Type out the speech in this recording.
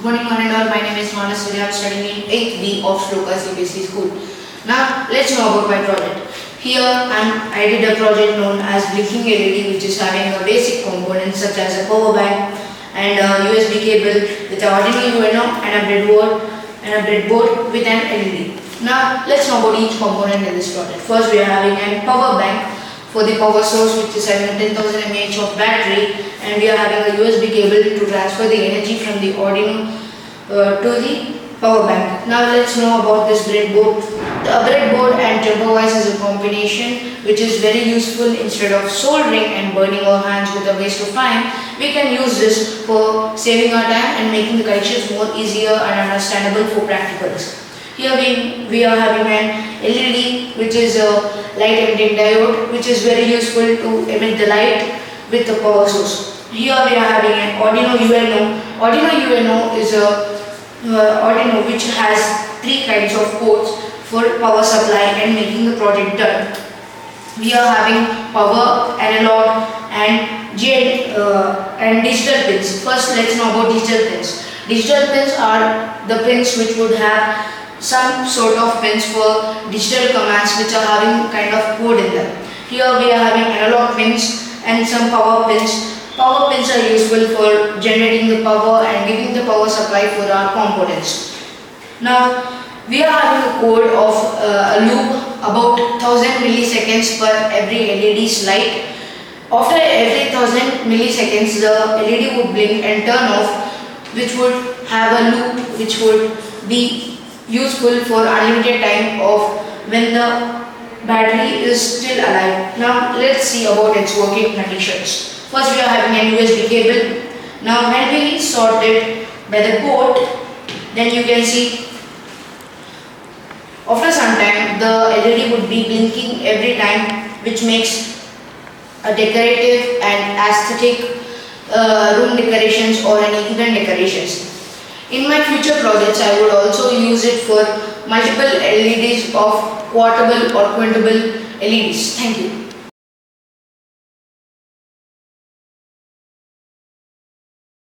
Morning one and all, my name is Manas Surya. I am studying in 8th B of Shloka CBSE school. Now let's know about my project. Here I did a project known as blinking LED, which is having a basic components such as a power bank and a USB cable with an Arduino UNO and a breadboard with an LED. Now let's know about each component in this project. First we are having a power bank for the power source, which is having a 10,000 mAh of battery, and we are having a USB cable to transfer the energy from the Arduino to the power bank. Now let's know about this breadboard. The breadboard and TurboVice is a combination which is very useful. Instead of soldering and burning our hands with a waste of time, we can use this for saving our time and making the connections more easier and understandable for practicals. Here we are having an LED, which is a light emitting diode, which is very useful to emit the light with the power source. Here we are having an Arduino UNO. Arduino UNO is a Arduino which has 3 kinds of ports for power supply and making the project done. We are having power, analog and digital pins. First let's know about digital pins. Digital pins are the pins which would have some sort of pins for digital commands which are having kind of code in them. Here we are having analog pins and some power pins. Power pins are useful for generating the power and giving the power supply for our components. Now we are having a code of a loop about 1000 milliseconds per every LED's light. After every 1000 milliseconds the LED would blink and turn off, which would have a loop which would be useful for unlimited time of when the battery is still alive. Now let's see about its working conditions. First we are having a USB cable. Now when we sort it by the port, then you can see after some time the LED would be blinking every time, which makes a decorative and aesthetic room decorations or any event decorations. In my future projects, I would also use it for multiple LEDs of quartable or quintable LEDs. Thank you.